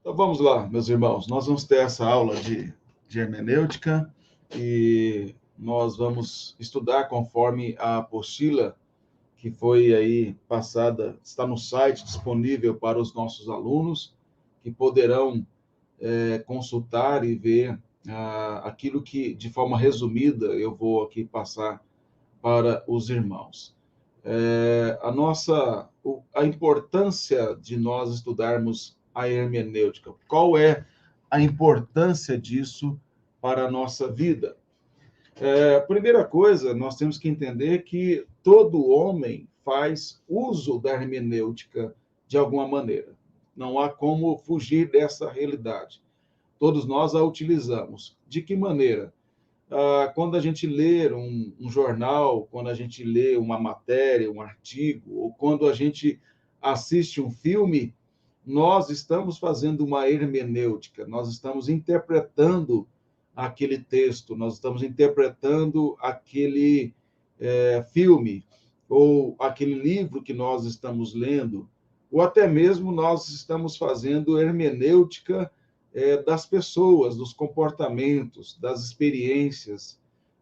Então vamos lá, meus irmãos. Nós vamos ter essa aula de hermenêutica e nós vamos estudar conforme a apostila que foi aí passada, está no site disponível para os nossos alunos, que poderão consultar e ver aquilo que, de forma resumida, eu vou aqui passar para os irmãos. A importância de nós estudarmos a hermenêutica. Qual é a importância disso para a nossa vida? Primeira coisa, nós temos que entender que todo homem faz uso da hermenêutica de alguma maneira. Não há como fugir dessa realidade. Todos nós a utilizamos. De que maneira? Quando a gente lê um jornal, quando a gente lê uma matéria, um artigo, ou quando a gente assiste um filme, nós estamos fazendo uma hermenêutica, nós estamos interpretando aquele texto, nós estamos interpretando aquele filme, ou aquele livro que nós estamos lendo, ou até mesmo nós estamos fazendo hermenêutica das pessoas, dos comportamentos, das experiências.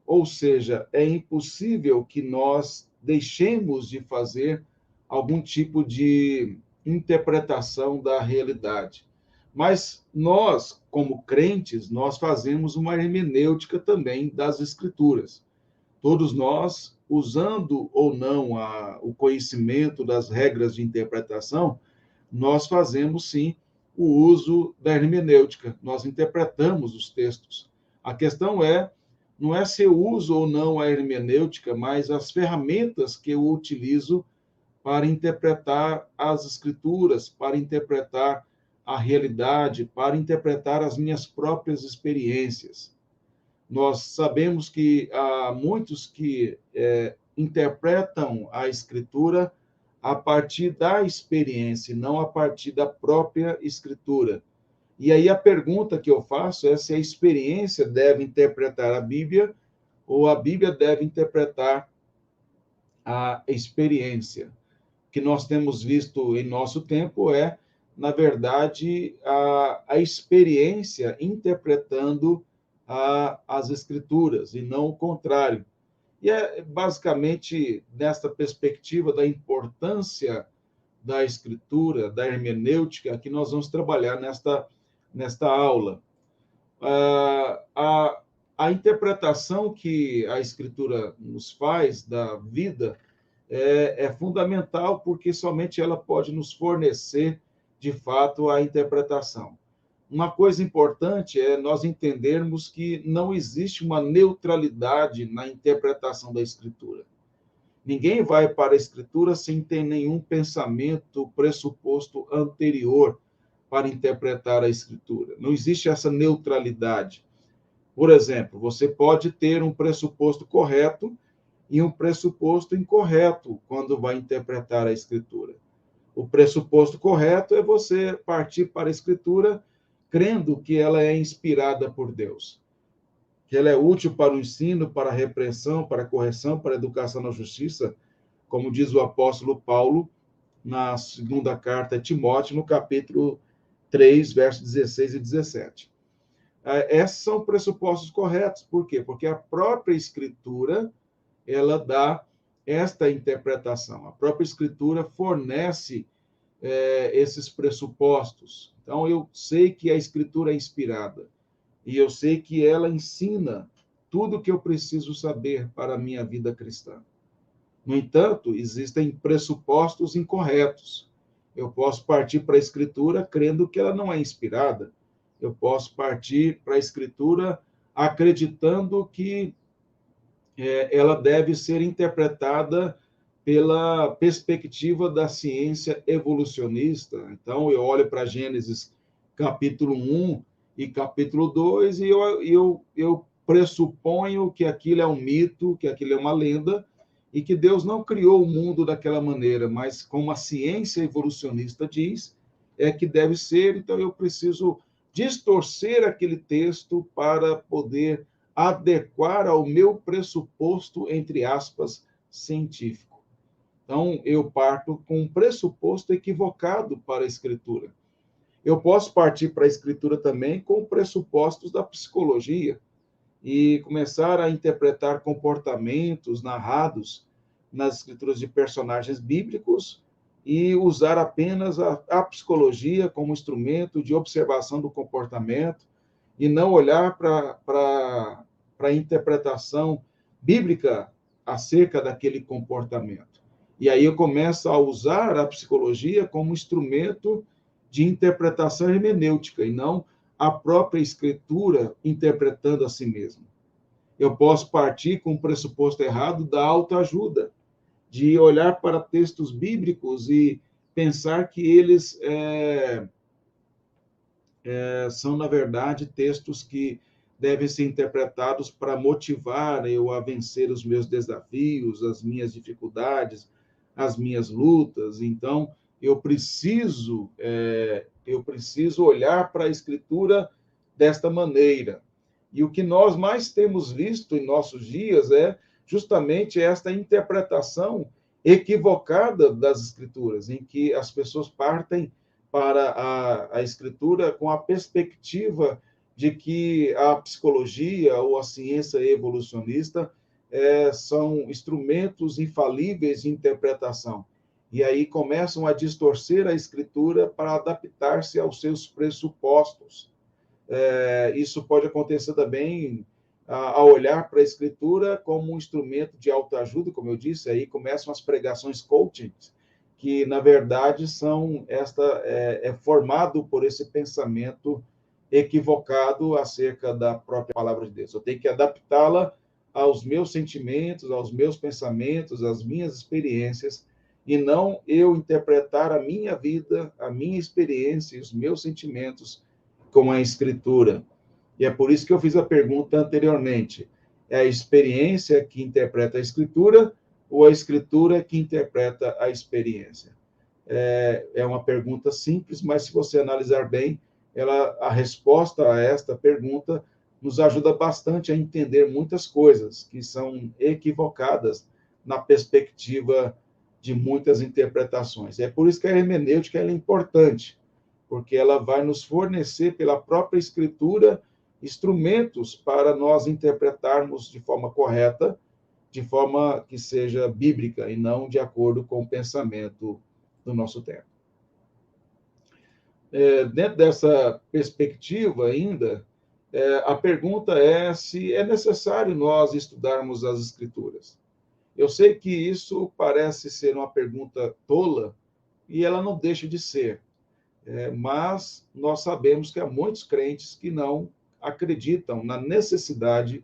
Ou seja, é impossível que nós deixemos de fazer algum tipo de interpretação da realidade. Mas nós, como crentes, nós fazemos uma hermenêutica também das Escrituras. Todos nós, usando ou não o conhecimento das regras de interpretação, nós fazemos sim o uso da hermenêutica, nós interpretamos os textos. A questão não é se eu uso ou não a hermenêutica, mas as ferramentas que eu utilizo para interpretar as escrituras, para interpretar a realidade, para interpretar as minhas próprias experiências. Nós sabemos que há muitos que interpretam a escritura a partir da experiência, não a partir da própria escritura. E aí a pergunta que eu faço é se a experiência deve interpretar a Bíblia ou a Bíblia deve interpretar a experiência. O que nós temos visto em nosso tempo na verdade, a experiência interpretando as escrituras e não o contrário. E é basicamente nesta perspectiva da importância da escritura, da hermenêutica, que nós vamos trabalhar nesta aula. A interpretação que a escritura nos faz da vida é fundamental, porque somente ela pode nos fornecer, de fato, a interpretação. Uma coisa importante é nós entendermos que não existe uma neutralidade na interpretação da Escritura. Ninguém vai para a Escritura sem ter nenhum pensamento, pressuposto anterior para interpretar a Escritura. Não existe essa neutralidade. Por exemplo, você pode ter um pressuposto correto e um pressuposto incorreto quando vai interpretar a Escritura. O pressuposto correto é você partir para a Escritura crendo que ela é inspirada por Deus, que ela é útil para o ensino, para a repreensão, para a correção, para a educação na justiça, como diz o apóstolo Paulo na segunda carta a Timóteo, no capítulo 3, versos 16 e 17. Esses são pressupostos corretos. Por quê? Porque a própria Escritura ela dá esta interpretação. A própria Escritura fornece esses pressupostos. Então, eu sei que a Escritura é inspirada e eu sei que ela ensina tudo o que eu preciso saber para a minha vida cristã. No entanto, existem pressupostos incorretos. Eu posso partir para a Escritura crendo que ela não é inspirada. Eu posso partir para a Escritura acreditando que ela deve ser interpretada pela perspectiva da ciência evolucionista. Então, eu olho para Gênesis capítulo 1 e capítulo 2 e eu pressuponho que aquilo é um mito, que aquilo é uma lenda, e que Deus não criou o mundo daquela maneira, mas como a ciência evolucionista diz, é que deve ser, então eu preciso distorcer aquele texto para poder adequar ao meu pressuposto, entre aspas, científico. Então, eu parto com um pressuposto equivocado para a Escritura. Eu posso partir para a escritura também com pressupostos da psicologia e começar a interpretar comportamentos narrados nas escrituras de personagens bíblicos e usar apenas a psicologia como instrumento de observação do comportamento e não olhar para a interpretação bíblica acerca daquele comportamento. E aí eu começo a usar a psicologia como instrumento de interpretação hermenêutica e não a própria escritura interpretando a si mesma. Eu posso partir com o pressuposto errado da autoajuda, de olhar para textos bíblicos e pensar que eles são, na verdade, textos que devem ser interpretados para motivar eu a vencer os meus desafios, as minhas dificuldades, as minhas lutas. Então, eu preciso olhar para a Escritura desta maneira. E o que nós mais temos visto em nossos dias é justamente esta interpretação equivocada das Escrituras, em que as pessoas partem para a Escritura com a perspectiva de que a psicologia ou a ciência evolucionista são instrumentos infalíveis de interpretação. E aí começam a distorcer a Escritura para adaptar-se aos seus pressupostos. Isso pode acontecer também a olhar para a Escritura como um instrumento de autoajuda, como eu disse, aí começam as pregações coaching, que, na verdade, é formado por esse pensamento equivocado acerca da própria palavra de Deus. Eu tenho que adaptá-la aos meus sentimentos, aos meus pensamentos, às minhas experiências, e não eu interpretar a minha vida, a minha experiência e os meus sentimentos com a Escritura. E é por isso que eu fiz a pergunta anteriormente. É a experiência que interpreta a Escritura ou a Escritura que interpreta a experiência? É uma pergunta simples, mas se você analisar bem, a resposta a esta pergunta nos ajuda bastante a entender muitas coisas que são equivocadas na perspectiva de muitas interpretações. É por isso que a hermenêutica é importante, porque ela vai nos fornecer, pela própria Escritura, instrumentos para nós interpretarmos de forma correta, de forma que seja bíblica e não de acordo com o pensamento do nosso tempo. Dentro dessa perspectiva ainda, a pergunta é se é necessário nós estudarmos as Escrituras. Eu sei que isso parece ser uma pergunta tola, e ela não deixa de ser, mas nós sabemos que há muitos crentes que não acreditam na necessidade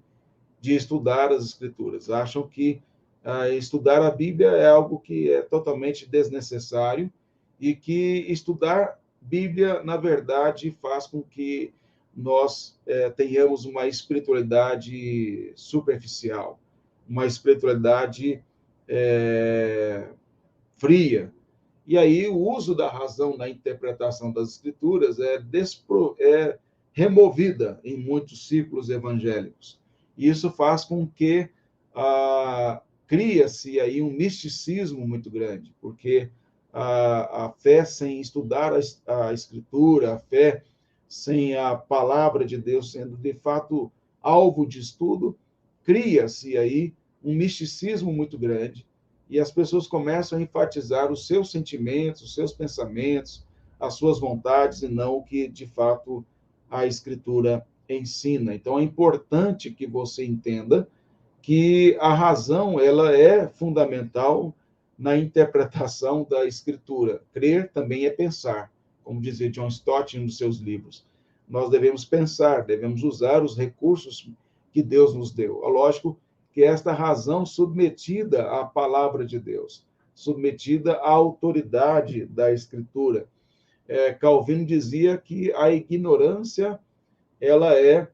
de estudar as Escrituras. Acham que estudar a Bíblia é algo que é totalmente desnecessário e que estudar Bíblia, na verdade, faz com que nós tenhamos uma espiritualidade superficial, uma espiritualidade fria. E aí o uso da razão na interpretação das Escrituras é removida em muitos círculos evangélicos. E isso faz com que cria-se aí um misticismo muito grande, porque a fé sem estudar a Escritura, a fé sem a palavra de Deus sendo de fato alvo de estudo, cria-se aí um misticismo muito grande e as pessoas começam a enfatizar os seus sentimentos, os seus pensamentos, as suas vontades e não o que de fato a Escritura ensina. Então é importante que você entenda que a razão ela é fundamental na interpretação da Escritura. Crer também é pensar, como dizia John Stott em um dos seus livros. Nós devemos pensar, devemos usar os recursos que Deus nos deu. É lógico que esta razão submetida à palavra de Deus, submetida à autoridade da Escritura. Calvino dizia que a ignorância ela é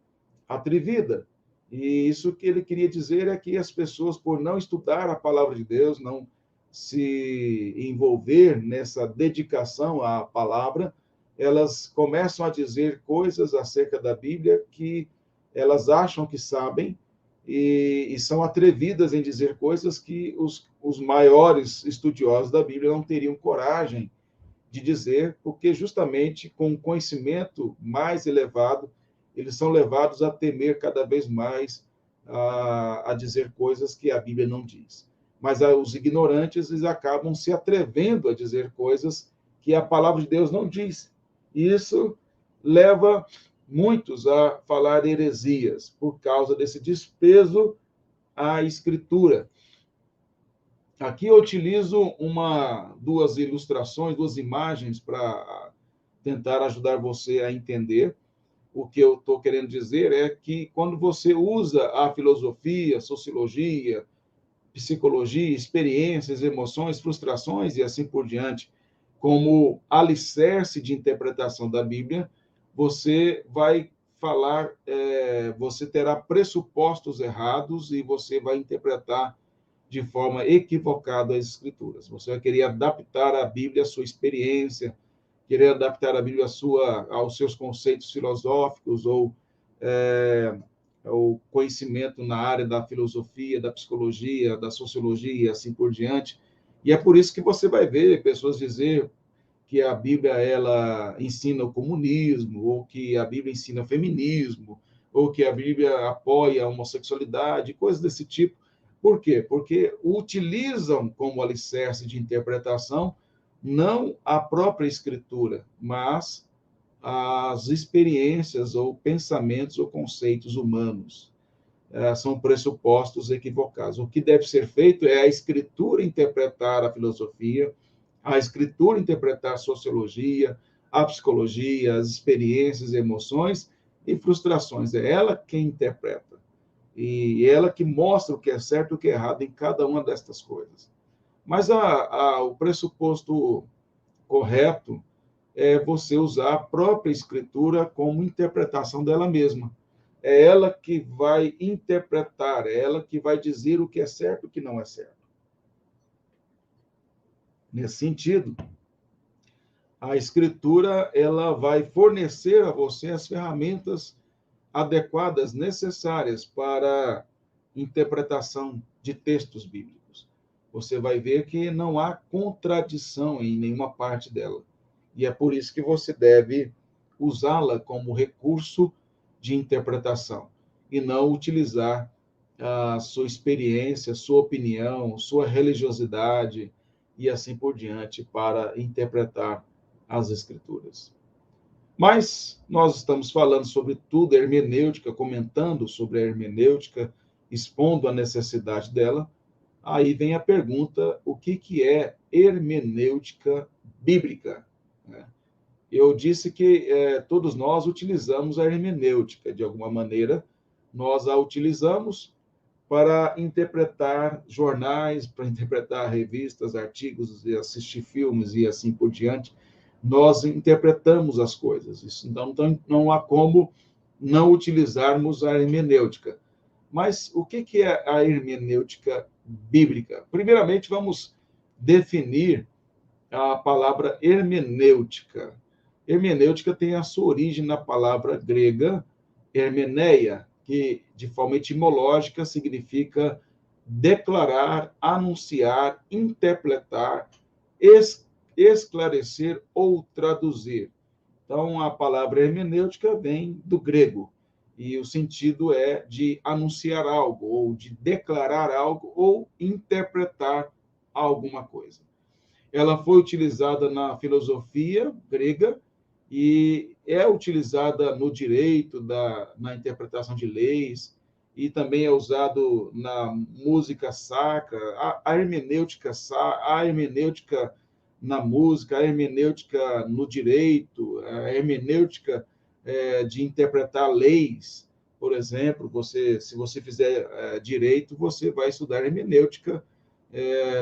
atrevida. E isso que ele queria dizer é que as pessoas, por não estudar a palavra de Deus, não se envolver nessa dedicação à palavra, elas começam a dizer coisas acerca da Bíblia que elas acham que sabem e são atrevidas em dizer coisas que os maiores estudiosos da Bíblia não teriam coragem de dizer, porque justamente com o conhecimento mais elevado, eles são levados a temer cada vez mais a dizer coisas que a Bíblia não diz. Mas os ignorantes, eles acabam se atrevendo a dizer coisas que a palavra de Deus não diz. E isso leva muitos a falar heresias por causa desse desprezo à Escritura. Aqui eu utilizo duas ilustrações, duas imagens para tentar ajudar você a entender. O que eu estou querendo dizer é que quando você usa a filosofia, sociologia, psicologia, experiências, emoções, frustrações e assim por diante, como alicerce de interpretação da Bíblia, você vai falar, você terá pressupostos errados e você vai interpretar de forma equivocada as Escrituras. Você vai querer adaptar a Bíblia à sua experiência, querer adaptar a Bíblia aos seus conceitos filosóficos ou o conhecimento na área da filosofia, da psicologia, da sociologia e assim por diante. E é por isso que você vai ver pessoas dizer que a Bíblia ela ensina o comunismo, ou que a Bíblia ensina o feminismo, ou que a Bíblia apoia a homossexualidade, coisas desse tipo. Por quê? Porque utilizam como alicerce de interpretação não a própria Escritura, mas as experiências ou pensamentos ou conceitos humanos. São pressupostos equivocados. O que deve ser feito é a Escritura interpretar a filosofia, a Escritura interpretar a sociologia, a psicologia, as experiências, emoções e frustrações. É ela quem interpreta. E ela que mostra o que é certo e o que é errado em cada uma destas coisas. Mas o pressuposto correto é você usar a própria Escritura como interpretação dela mesma. É ela que vai interpretar, é ela que vai dizer o que é certo e o que não é certo. Nesse sentido, a Escritura ela vai fornecer a você as ferramentas adequadas, necessárias para interpretação de textos bíblicos. Você vai ver que não há contradição em nenhuma parte dela. E é por isso que você deve usá-la como recurso de interpretação e não utilizar a sua experiência, sua opinião, sua religiosidade e assim por diante para interpretar as Escrituras. Mas nós estamos falando sobre tudo, hermenêutica, comentando sobre a hermenêutica, expondo a necessidade dela. Aí vem a pergunta: o que é hermenêutica bíblica? Eu disse que todos nós utilizamos a hermenêutica, de alguma maneira, nós a utilizamos para interpretar jornais, para interpretar revistas, artigos, e assistir filmes e assim por diante. Nós interpretamos as coisas. Isso, então, não há como não utilizarmos a hermenêutica. Mas o que é a hermenêutica bíblica? Primeiramente, vamos definir a palavra hermenêutica. Hermenêutica tem a sua origem na palavra grega hermeneia, que de forma etimológica significa declarar, anunciar, interpretar, esclarecer ou traduzir. Então, a palavra hermenêutica vem do grego, e o sentido é de anunciar algo, ou de declarar algo, ou interpretar alguma coisa. Ela foi utilizada na filosofia grega e é utilizada no direito, na interpretação de leis, e também é usado na música sacra, a hermenêutica na música, a hermenêutica no direito, a hermenêutica de interpretar leis. Por exemplo, se você fizer direito, você vai estudar hermenêutica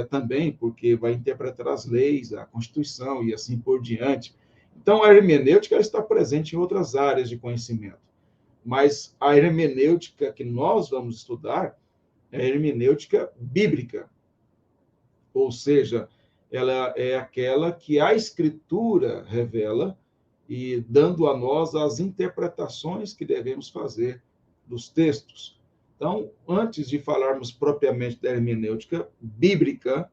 também, porque vai interpretar as leis, a Constituição e assim por diante. Então, a hermenêutica está presente em outras áreas de conhecimento, mas a hermenêutica que nós vamos estudar é a hermenêutica bíblica, ou seja, ela é aquela que a Escritura revela e dando a nós as interpretações que devemos fazer dos textos. Então, antes de falarmos propriamente da hermenêutica bíblica,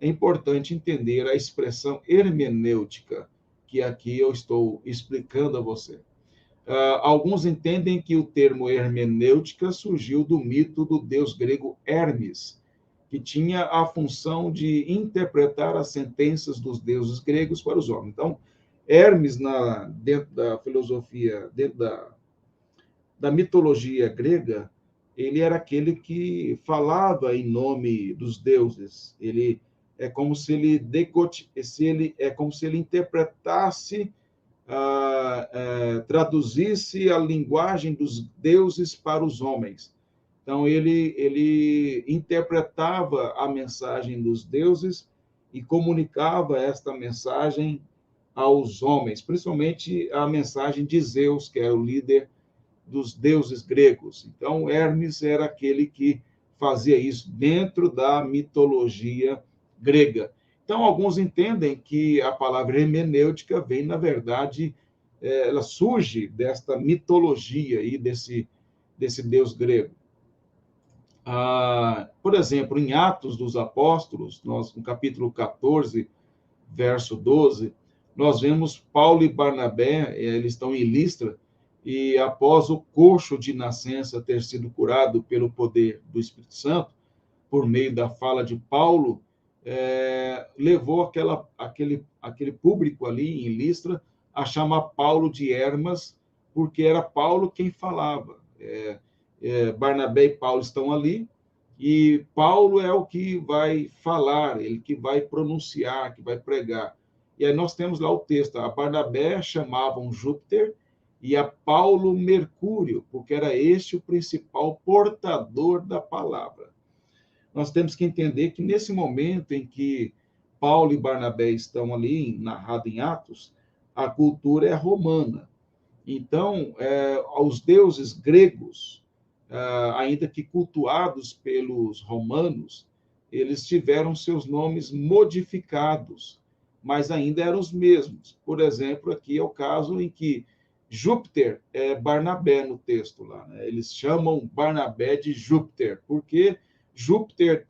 é importante entender a expressão hermenêutica, que aqui eu estou explicando a você. Alguns entendem que o termo hermenêutica surgiu do mito do deus grego Hermes, que tinha a função de interpretar as sentenças dos deuses gregos para os homens. Então, Hermes, dentro da filosofia, dentro da mitologia grega, ele era aquele que falava em nome dos deuses. Ele é como se ele interpretasse, traduzisse a linguagem dos deuses para os homens. Então, ele interpretava a mensagem dos deuses e comunicava esta mensagem aos homens, principalmente a mensagem de Zeus, que era o líder dos deuses gregos. Então, Hermes era aquele que fazia isso dentro da mitologia grega. Então, alguns entendem que a palavra hermenêutica vem, na verdade, ela surge desta mitologia aí, desse deus grego. Por exemplo, em Atos dos Apóstolos, no capítulo 14, verso 12, nós vemos Paulo e Barnabé, eles estão em Listra, e após o coxo de nascença ter sido curado pelo poder do Espírito Santo, por meio da fala de Paulo, levou aquele público ali em Listra a chamar Paulo de Hermas, porque era Paulo quem falava. Barnabé e Paulo estão ali, e Paulo é o que vai falar, ele que vai pronunciar, que vai pregar. E aí nós temos lá o texto: a Barnabé chamavam Júpiter e a Paulo Mercúrio, porque era este o principal portador da palavra. Nós temos que entender que nesse momento em que Paulo e Barnabé estão ali, narrado em Atos, a cultura é romana. Então, os deuses gregos, ainda que cultuados pelos romanos, eles tiveram seus nomes modificados, mas ainda eram os mesmos. Por exemplo, aqui é o caso em que Júpiter é Barnabé no texto lá, né? Eles chamam Barnabé de Júpiter, porque Júpiter,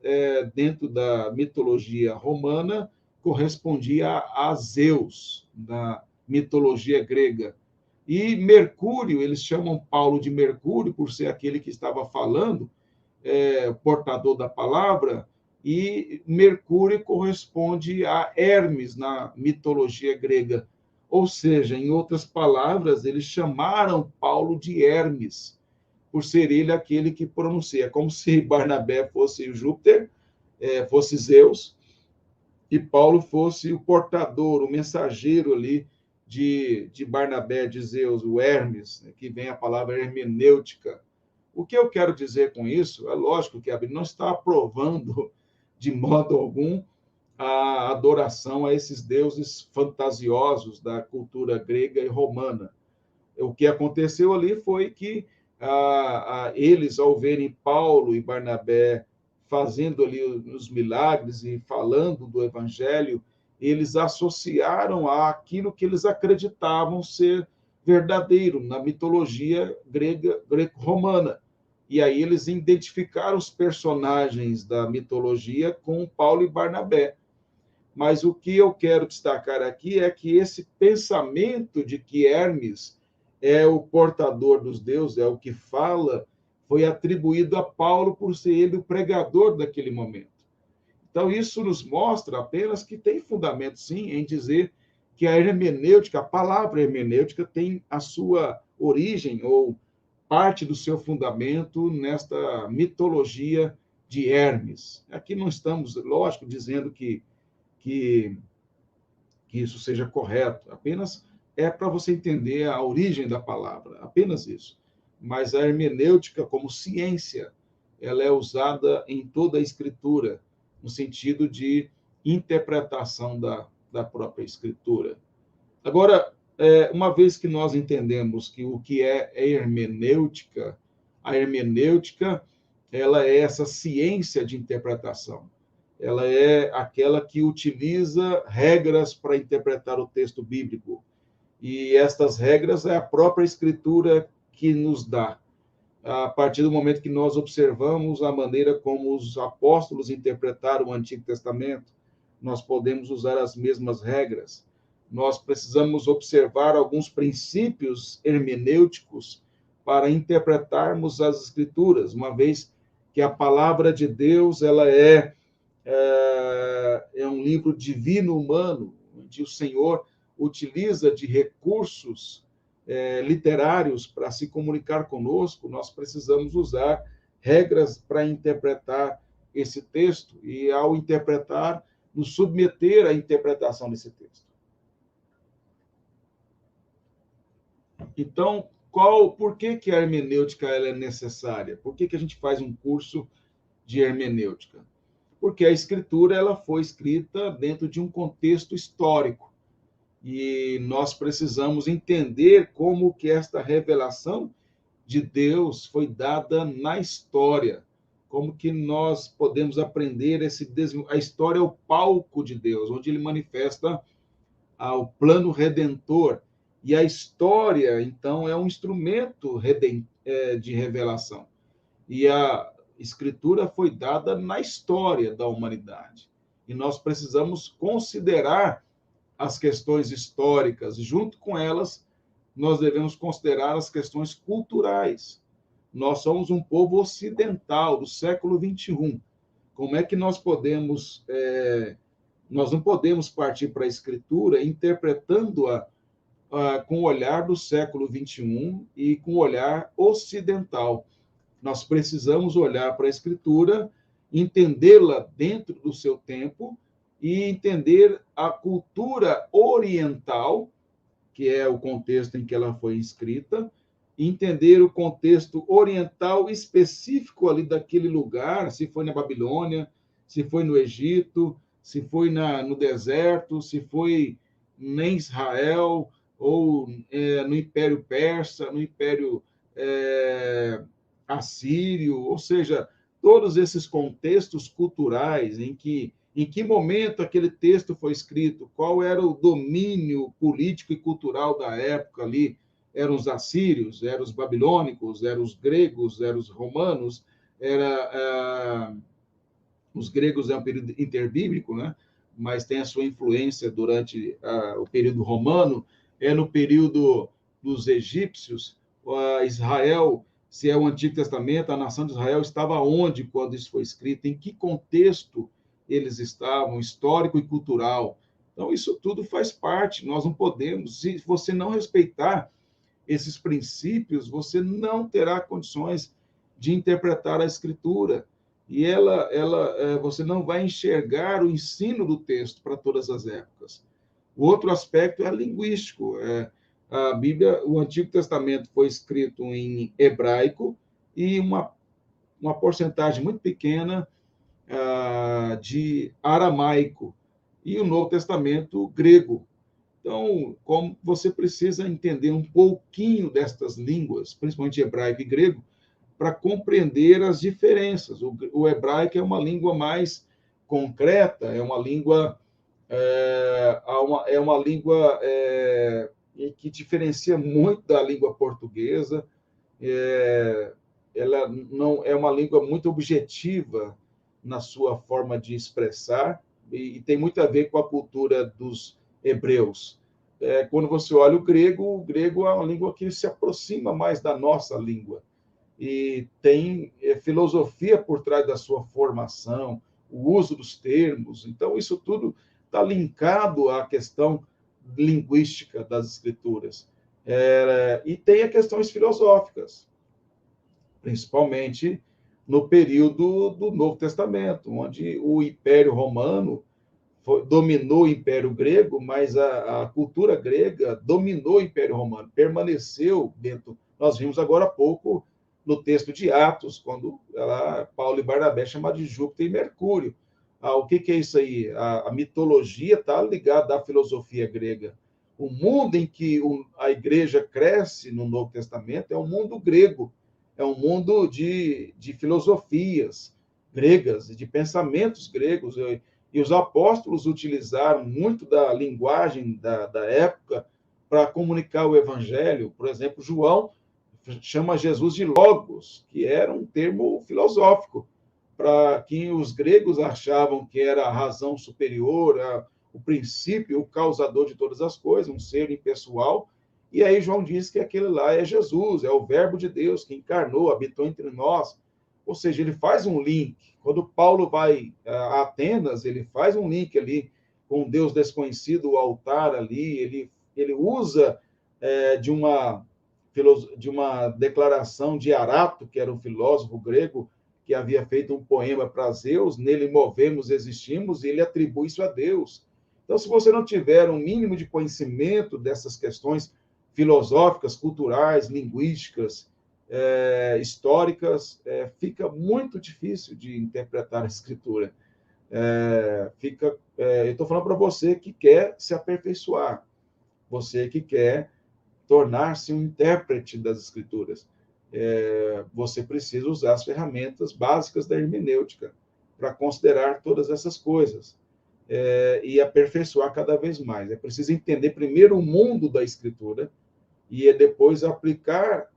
dentro da mitologia romana, correspondia a Zeus, da mitologia grega. E Mercúrio, eles chamam Paulo de Mercúrio, por ser aquele que estava falando, portador da palavra, e Mercúrio corresponde a Hermes na mitologia grega. Ou seja, em outras palavras, eles chamaram Paulo de Hermes, por ser ele aquele que pronuncia. Como se Barnabé fosse Júpiter, fosse Zeus, e Paulo fosse o portador, o mensageiro ali de Barnabé, de Zeus, o Hermes, que vem a palavra hermenêutica. O que eu quero dizer com isso? É lógico que a Bíblia não está aprovando de modo algum a adoração a esses deuses fantasiosos da cultura grega e romana. O que aconteceu ali foi que eles, ao verem Paulo e Barnabé fazendo ali os milagres e falando do evangelho, eles associaram àquilo que eles acreditavam ser verdadeiro na mitologia grega, greco-romana. E aí eles identificaram os personagens da mitologia com Paulo e Barnabé. Mas o que eu quero destacar aqui é que esse pensamento de que Hermes é o portador dos deuses, é o que fala, foi atribuído a Paulo por ser ele o pregador daquele momento. Então, isso nos mostra apenas que tem fundamento, sim, em dizer que a hermenêutica, a palavra hermenêutica, tem a sua origem ou parte do seu fundamento nesta mitologia de Hermes. Aqui não estamos, lógico, dizendo que isso seja correto, apenas é para você entender a origem da palavra, apenas isso. Mas a hermenêutica, como ciência, ela é usada em toda a Escritura, no sentido de interpretação da própria Escritura. Agora, uma vez que nós entendemos que o que é hermenêutica, a hermenêutica ela é essa ciência de interpretação. Ela é aquela que utiliza regras para interpretar o texto bíblico. E estas regras é a própria Escritura que nos dá. A partir do momento que nós observamos a maneira como os apóstolos interpretaram o Antigo Testamento, nós podemos usar as mesmas regras. Nós precisamos observar alguns princípios hermenêuticos para interpretarmos as Escrituras, uma vez que a palavra de Deus ela é um livro divino humano, onde o Senhor utiliza de recursos literários para se comunicar conosco. Nós precisamos usar regras para interpretar esse texto e, ao interpretar, nos submeter à interpretação desse texto. Então, por que a hermenêutica ela é necessária? Por que a gente faz um curso de hermenêutica? Porque a Escritura ela foi escrita dentro de um contexto histórico. E nós precisamos entender como que esta revelação de Deus foi dada na história. Como que nós podemos aprender a história é o palco de Deus, onde ele manifesta o plano redentor. E a história, então, é um instrumento de revelação. E a Escritura foi dada na história da humanidade. E nós precisamos considerar as questões históricas. Junto com elas, nós devemos considerar as questões culturais. Nós somos um povo ocidental do século XXI. Como é que nós podemos... nós não podemos partir para a Escritura interpretando-a com o olhar do século XXI e com o olhar ocidental. Nós precisamos olhar para a Escritura, entendê-la dentro do seu tempo e entender a cultura oriental, que é o contexto em que ela foi escrita, entender o contexto oriental específico ali daquele lugar, se foi na Babilônia, se foi no Egito, se foi no deserto, se foi em Israel, ou no Império Persa, no Império Assírio, ou seja, todos esses contextos culturais em que momento aquele texto foi escrito, qual era o domínio político e cultural da época ali, eram os assírios, eram os babilônicos, eram os gregos, eram os romanos, os gregos é um período interbíblico, né? Mas tem a sua influência durante o período romano, no período dos egípcios, Israel, se é o Antigo Testamento, a nação de Israel estava onde quando isso foi escrito, em que contexto eles estavam, histórico e cultural. Então, isso tudo faz parte, nós não podemos, se você não respeitar esses princípios, você não terá condições de interpretar a Escritura, e você não vai enxergar o ensino do texto para todas as épocas. O outro aspecto é linguístico. A Bíblia, o Antigo Testamento foi escrito em hebraico e uma porcentagem muito pequena de aramaico, e o Novo Testamento grego. Então, como você precisa entender um pouquinho destas línguas, principalmente hebraico e grego, para compreender as diferenças. O hebraico é uma língua mais concreta, é uma língua que diferencia muito da língua portuguesa. Ela não é uma língua muito objetiva na sua forma de expressar e tem muito a ver com a cultura dos hebreus. Quando você olha o grego é uma língua que se aproxima mais da nossa língua e tem filosofia por trás da sua formação, o uso dos termos. Então, isso tudo está linkado à questão linguística das Escrituras. E tem as questões filosóficas, principalmente no período do Novo Testamento, onde o Império Romano dominou o Império Grego, mas a cultura grega dominou o Império Romano, permaneceu dentro. Nós vimos agora há pouco no texto de Atos, quando Paulo e Barnabé chamaram de Júpiter e Mercúrio. O que é isso aí? A mitologia está ligada à filosofia grega. O mundo em que a igreja cresce no Novo Testamento é um mundo grego, é um mundo de filosofias gregas, de pensamentos gregos. E os apóstolos utilizaram muito da linguagem da época para comunicar o evangelho. Por exemplo, João chama Jesus de Logos, que era um termo filosófico. para que os gregos achavam que era a razão superior, o princípio, o causador de todas as coisas, um ser impessoal. E aí João diz que aquele lá é Jesus, é o Verbo de Deus que encarnou, habitou entre nós. Ou seja, ele faz um link. Quando Paulo vai a Atenas, ele faz um link ali com um Deus desconhecido, o altar ali, ele usa de uma declaração de Arato, que era um filósofo grego, que havia feito um poema para Zeus, nele movemos, existimos, e ele atribui isso a Deus. Então, se você não tiver um mínimo de conhecimento dessas questões filosóficas, culturais, linguísticas, históricas, fica muito difícil de interpretar a Escritura. Eu estou falando para você que quer se aperfeiçoar, você que quer tornar-se um intérprete das Escrituras. Você precisa usar as ferramentas básicas da hermenêutica para considerar todas essas coisas e aperfeiçoar cada vez mais. É preciso entender primeiro o mundo da Escritura e depois aplicar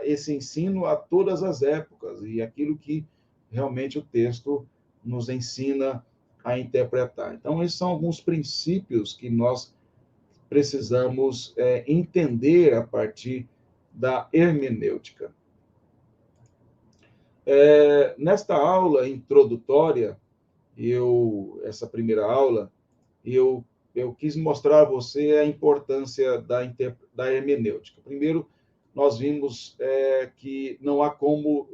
esse ensino a todas as épocas e aquilo que realmente o texto nos ensina a interpretar. Então, esses são alguns princípios que nós precisamos entender a partir da hermenêutica. Nesta aula introdutória, essa primeira aula, eu quis mostrar a você a importância da hermenêutica. Primeiro, nós vimos que não há como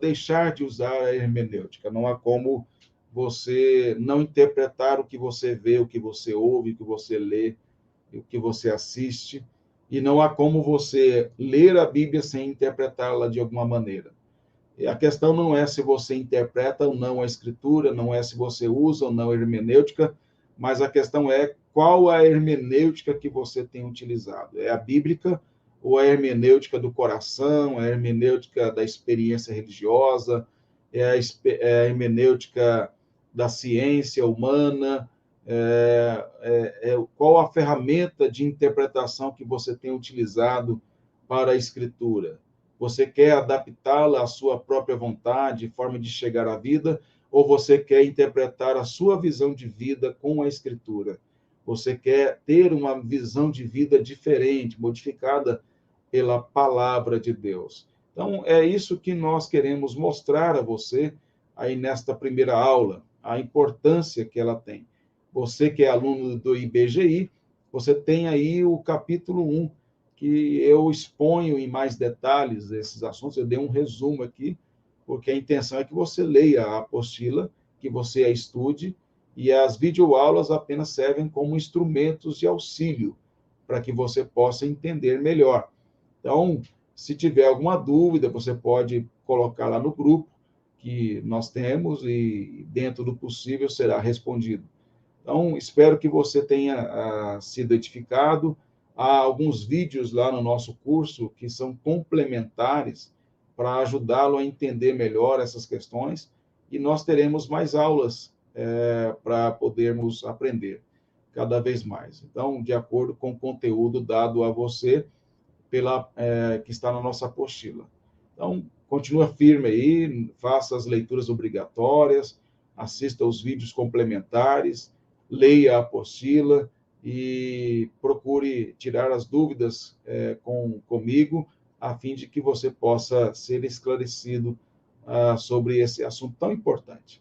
deixar de usar a hermenêutica, não há como você não interpretar o que você vê, o que você ouve, o que você lê, o que você assiste, e não há como você ler a Bíblia sem interpretá-la de alguma maneira. E a questão não é se você interpreta ou não a Escritura, não é se você usa ou não a hermenêutica, mas a questão é qual a hermenêutica que você tem utilizado. É a bíblica ou a hermenêutica do coração, a hermenêutica da experiência religiosa, é a hermenêutica da ciência humana, qual a ferramenta de interpretação que você tem utilizado para a Escritura? Você quer adaptá-la à sua própria vontade, forma de chegar à vida, ou você quer interpretar a sua visão de vida com a Escritura? Você quer ter uma visão de vida diferente, modificada pela palavra de Deus? Então, é isso que nós queremos mostrar a você aí nesta primeira aula, a importância que ela tem. Você que é aluno do IBGI, você tem aí o capítulo 1, que eu exponho em mais detalhes esses assuntos. Eu dei um resumo aqui, porque a intenção é que você leia a apostila, que você a estude, e as videoaulas apenas servem como instrumentos de auxílio para que você possa entender melhor. Então, se tiver alguma dúvida, você pode colocar lá no grupo que nós temos e, dentro do possível, será respondido. Então, espero que você tenha sido edificado. Há alguns vídeos lá no nosso curso que são complementares para ajudá-lo a entender melhor essas questões, e nós teremos mais aulas para podermos aprender cada vez mais. Então, de acordo com o conteúdo dado a você que está na nossa apostila. Então, continua firme aí, faça as leituras obrigatórias, assista os vídeos complementares, leia a apostila e procure tirar as dúvidas comigo, a fim de que você possa ser esclarecido sobre esse assunto tão importante.